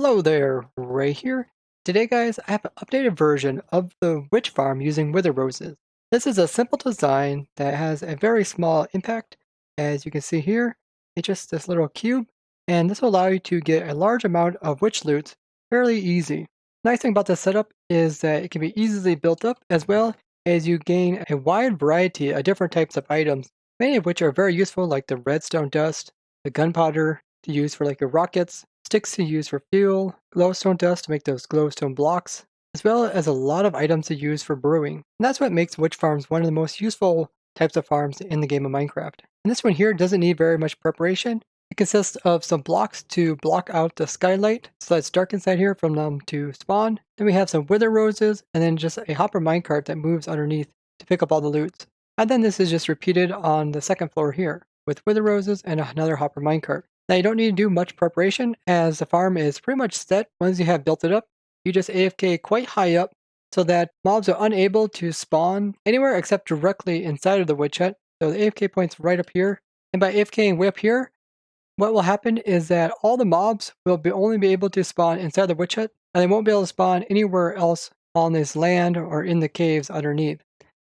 Hello there, Ray here. Today, guys, I have an updated version of the witch farm using wither roses. This is a simple design that has a very small impact. As you can see here, it's just this little cube, and this will allow you to get a large amount of witch loot fairly easy. Nice thing about this setup is that it can be easily built up as well as you gain a wide variety of different types of items, many of which are very useful like the redstone dust, the gunpowder to use for like your rockets, sticks to use for fuel, glowstone dust to make those glowstone blocks, as well as a lot of items to use for brewing. And that's what makes witch farms one of the most useful types of farms in the game of Minecraft. And this one here doesn't need very much preparation. It consists of some blocks to block out the skylight so that it's dark inside here from them to spawn. Then we have some wither roses and then just a hopper minecart that moves underneath to pick up all the loot. And then this is just repeated on the second floor here with wither roses and another hopper minecart. Now you don't need to do much preparation as the farm is pretty much set once you have built it up. You just AFK quite high up so that mobs are unable to spawn anywhere except directly inside of the witch hut. So the AFK point's right up here. And by AFKing way up here, what will happen is that all the mobs will only be able to spawn inside the witch hut, and they won't be able to spawn anywhere else on this land or in the caves underneath.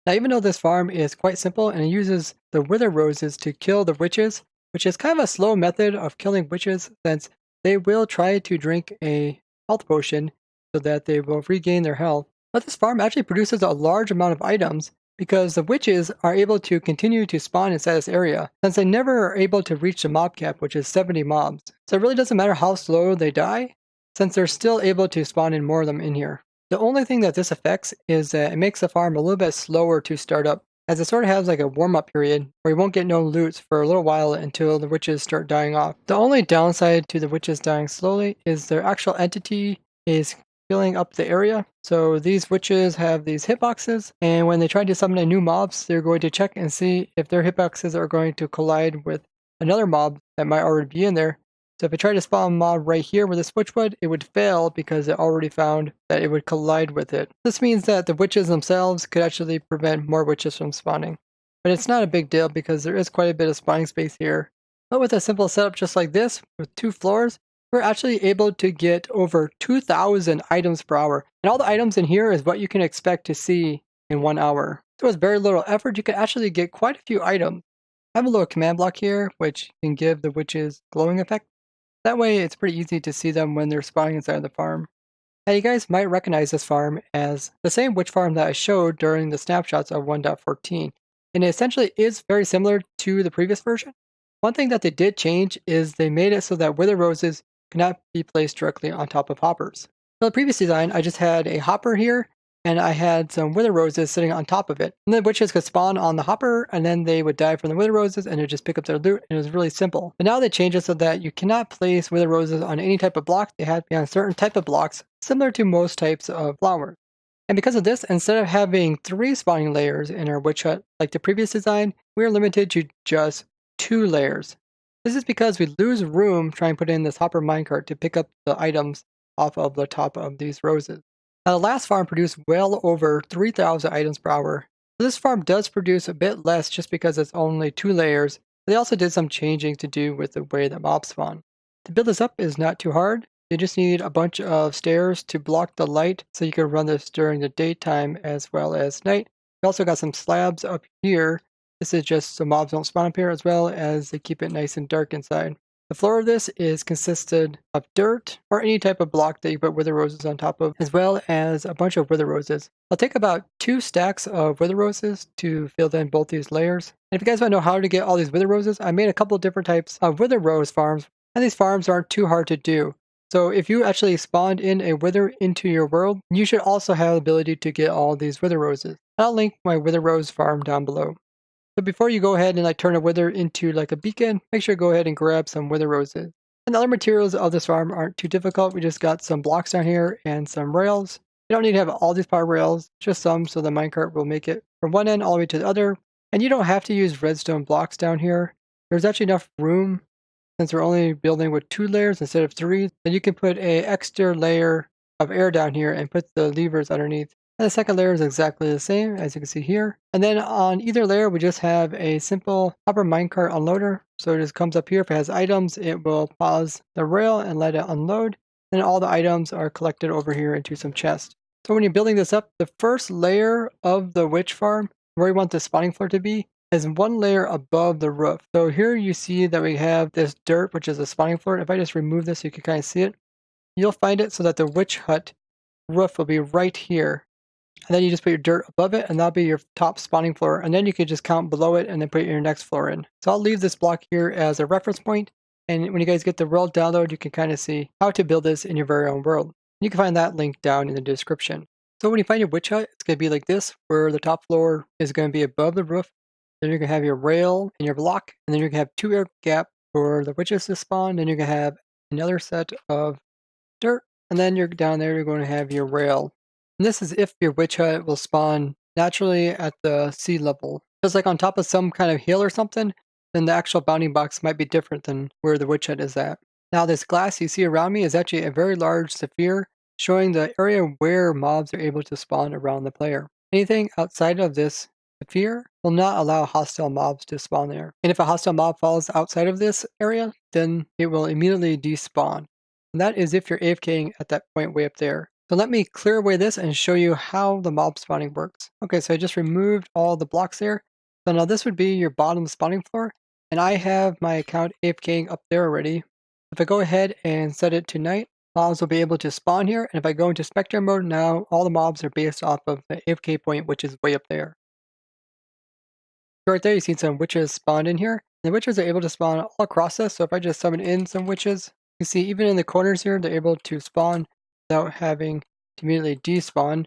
Now even though this farm is quite simple and it uses the wither roses to kill the witches, which is kind of a slow method of killing witches since they will try to drink a health potion so that they will regain their health. But this farm actually produces a large amount of items because the witches are able to continue to spawn inside this area since they never are able to reach the mob cap, which is 70 mobs. So it really doesn't matter how slow they die since they're still able to spawn in more of them in here. The only thing that this affects is that it makes the farm a little bit slower to start up, as it sort of has like a warm-up period where you won't get no loot for a little while until the witches start dying off. The only downside to the witches dying slowly is their actual entity is filling up the area. So these witches have these hitboxes, and when they try to summon a new mobs, they're going to check and see if their hitboxes are going to collide with another mob that might already be in there. So if I try to spawn a mob right here where this witch would, it would fail because it already found that it would collide with it. This means that the witches themselves could actually prevent more witches from spawning. But it's not a big deal because there is quite a bit of spawning space here. But with a simple setup just like this, with 2 floors, we're actually able to get over 2,000 items per hour. And all the items in here is what you can expect to see in 1 hour. So with very little effort, you can actually get quite a few items. I have a little command block here, which can give the witches glowing effect. That way, it's pretty easy to see them when they're spawning inside the farm. Now, you guys might recognize this farm as the same witch farm that I showed during the snapshots of 1.14, and it essentially is very similar to the previous version. One thing that they did change is they made it so that wither roses cannot be placed directly on top of hoppers. So the previous design, I just had a hopper here, and I had some wither roses sitting on top of it. And the witches could spawn on the hopper, and then they would die from the wither roses, and it would just pick up their loot, and it was really simple. But now they changed it so that you cannot place wither roses on any type of block. They have to be on certain type of blocks, similar to most types of flowers. And because of this, instead of having 3 spawning layers in our witch hut, like the previous design, we are limited to just 2 layers. This is because we lose room trying to put in this hopper minecart to pick up the items off of the top of these roses. Now, the last farm produced well over 3,000 items per hour. So this farm does produce a bit less just because it's only 2 layers, but they also did some changing to do with the way that mobs spawn. To build this up is not too hard. You just need a bunch of stairs to block the light so you can run this during the daytime as well as night. We also got some slabs up here. This is just so mobs don't spawn up here as well as they keep it nice and dark inside. The floor of this is consisted of dirt or any type of block that you put wither roses on top of, as well as a bunch of wither roses. I'll take about 2 stacks of wither roses to fill in both these layers. And if you guys want to know how to get all these wither roses, I made a couple different types of wither rose farms, and these farms aren't too hard to do. So if you actually spawned in a wither into your world, you should also have the ability to get all these wither roses. I'll link my wither rose farm down below. So before you go ahead and turn a wither into like a beacon, make sure to go ahead and grab some wither roses. And the other materials of this farm aren't too difficult. We just got some blocks down here and some rails. You don't need to have all these power rails, just some so the minecart will make it from one end all the way to the other. And you don't have to use redstone blocks down here. There's actually enough room, since we're only building with 2 layers instead of 3, that you can put an extra layer of air down here and put the levers underneath. And the second layer is exactly the same, as you can see here. And then on either layer, we just have a simple hopper minecart unloader. So it just comes up here. If it has items, it will pause the rail and let it unload. and all the items are collected over here into some chests. So when you're building this up, the first layer of the witch farm, where you want the spawning floor to be, is one layer above the roof. So here you see that we have this dirt, which is a spawning floor. If I just remove this, you can kind of see it. You'll find it so that the witch hut roof will be right here. And then you just put your dirt above it, and that'll be your top spawning floor. And then you can just count below it and then put your next floor in. So I'll leave this block here as a reference point. And when you guys get the world download, you can kind of see how to build this in your very own world. You can find that link down in the description. So when you find your witch hut, it's going to be like this, where the top floor is going to be above the roof. Then you're going to have your rail and your block, and then you're going to have 2 air gap for the witches to spawn. Then you're going to have another set of dirt, and then you're down there, you're going to have your rail. And this is if your witch hut will spawn naturally at the sea level. Just like on top of some kind of hill or something, then the actual bounding box might be different than where the witch hut is at. Now this glass you see around me is actually a very large sphere, showing the area where mobs are able to spawn around the player. Anything outside of this sphere will not allow hostile mobs to spawn there. And if a hostile mob falls outside of this area, then it will immediately despawn. And that is if you're AFKing at that point way up there. So let me clear away this and show you how the mob spawning works. Okay, so I just removed all the blocks there. So now this would be your bottom spawning floor. And I have my account AFKing up there already. If I go ahead and set it to night, mobs will be able to spawn here. And if I go into spectator mode now, all the mobs are based off of the AFK point, which is way up there. So right there, you see some witches spawned in here. And the witches are able to spawn all across this. So if I just summon in some witches, you see even in the corners here, they're able to spawn without having to immediately despawn.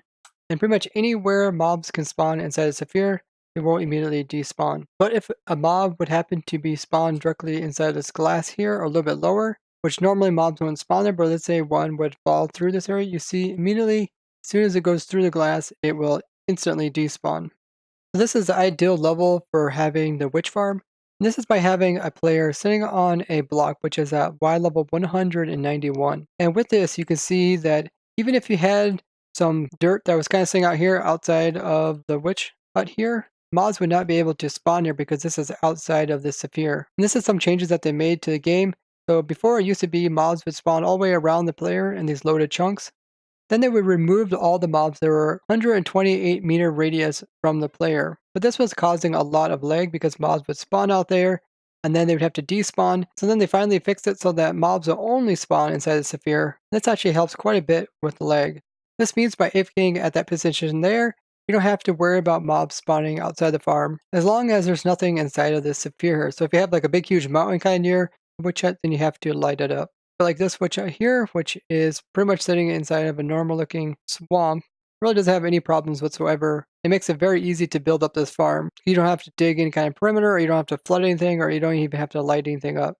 And pretty much anywhere mobs can spawn inside a sphere, it won't immediately despawn. But if a mob would happen to be spawned directly inside this glass here or a little bit lower, which normally mobs wouldn't spawn there, but let's say one would fall through this area, you see immediately, as soon as it goes through the glass, it will instantly despawn. So this is the ideal level for having the witch farm. And this is by having a player sitting on a block which is at Y level 191. And with this, you can see that even if you had some dirt that was kind of sitting out here outside of the witch hut here, mobs would not be able to spawn here because this is outside of this sphere. And this is some changes that they made to the game. So before it used to be mobs would spawn all the way around the player in these loaded chunks. Then they would remove all the mobs that were 128 meter radius from the player. But this was causing a lot of lag because mobs would spawn out there and then they would have to despawn. So then they finally fixed it so that mobs will only spawn inside the sphere. This actually helps quite a bit with the lag. This means by AFKing at that position there, you don't have to worry about mobs spawning outside the farm, as long as there's nothing inside of this sphere. So if you have like a big huge mountain kind of near the witch hut, then you have to light it up. But like this witch hut here, which is pretty much sitting inside of a normal looking swamp, really doesn't have any problems whatsoever. It makes it very easy to build up this farm. You don't have to dig any kind of perimeter, or you don't have to flood anything, or you don't even have to light anything up.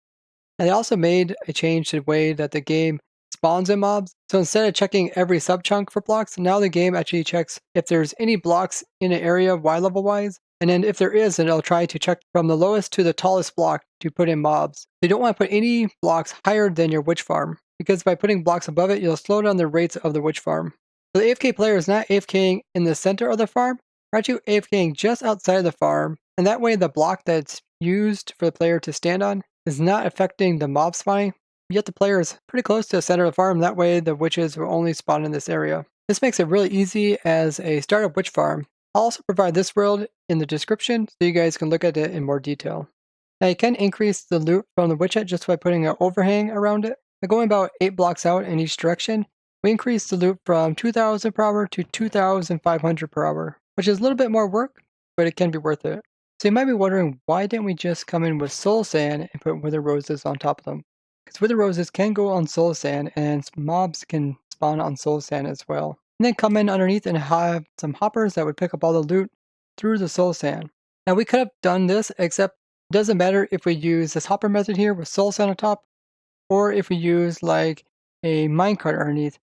And they also made a change to the way that the game spawns in mobs. So instead of checking every sub-chunk for blocks, now the game actually checks if there's any blocks in an area Y level wise. And then if there is, then it'll try to check from the lowest to the tallest block to put in mobs. You don't want to put any blocks higher than your witch farm, because by putting blocks above it, you'll slow down the rates of the witch farm. So the AFK player is not AFKing in the center of the farm, they're actually AFKing just outside of the farm. And that way the block that's used for the player to stand on is not affecting the mob spawning, yet the player is pretty close to the center of the farm. That way the witches will only spawn in this area. This makes it really easy as a startup witch farm. I'll also provide this world in the description so you guys can look at it in more detail. Now you can increase the loot from the witch hut just by putting an overhang around it. By going about 8 blocks out in each direction, we increase the loot from 2,000 per hour to 2,500 per hour, which is a little bit more work, but it can be worth it. So you might be wondering, why didn't we just come in with soul sand and put wither roses on top of them? Because wither roses can go on soul sand and mobs can spawn on soul sand as well. And then come in underneath and have some hoppers that would pick up all the loot through the soul sand. Now we could have done this, except it doesn't matter if we use this hopper method here with soul sand on top, or if we use like a minecart underneath.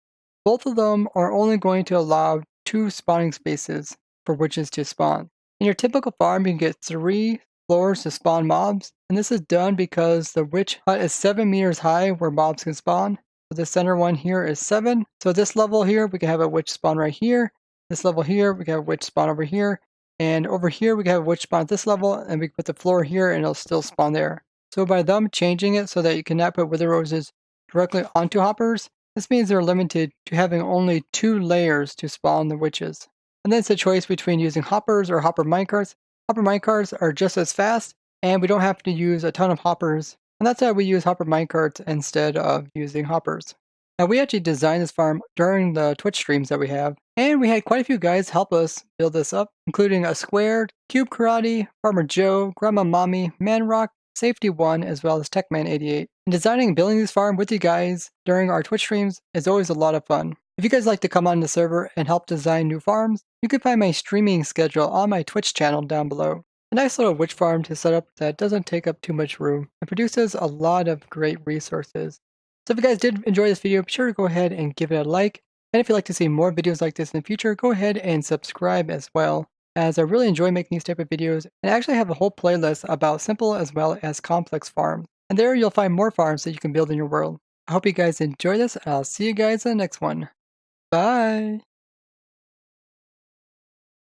Both of them are only going to allow 2 spawning spaces for witches to spawn. In your typical farm, you can get 3 floors to spawn mobs, and this is done because the witch hut is 7 meters high where mobs can spawn. So the center one here is 7. So this level here, we can have a witch spawn right here. This level here, we can have a witch spawn over here. And over here, we can have a witch spawn at this level, and we can put the floor here and it'll still spawn there. So by them changing it so that you cannot put wither roses directly onto hoppers, This means they're limited to having only 2 layers to spawn the witches. And then it's a choice between using hoppers or hopper minecarts. Hopper minecarts are just as fast, and we don't have to use a ton of hoppers. And that's why we use hopper minecarts instead of using hoppers. Now, we actually designed this farm during the Twitch streams that we have, and we had quite a few guys help us build this up, including a Squared, Cube Karate, Farmer Joe, Grandma Mommy, Manrock, Safety 1, as well as Techman88. And designing and building this farm with you guys during our Twitch streams is always a lot of fun. If you guys like to come on the server and help design new farms, you can find my streaming schedule on my Twitch channel down below. A nice little witch farm to set up that doesn't take up too much room and produces a lot of great resources. So if you guys did enjoy this video, be sure to go ahead and give it a like. And if you'd like to see more videos like this in the future, go ahead and subscribe as well, as I really enjoy making these type of videos, and I actually have a whole playlist about simple as well as complex farms. And there you'll find more farms that you can build in your world. I hope you guys enjoy this, and I'll see you guys in the next one. Bye!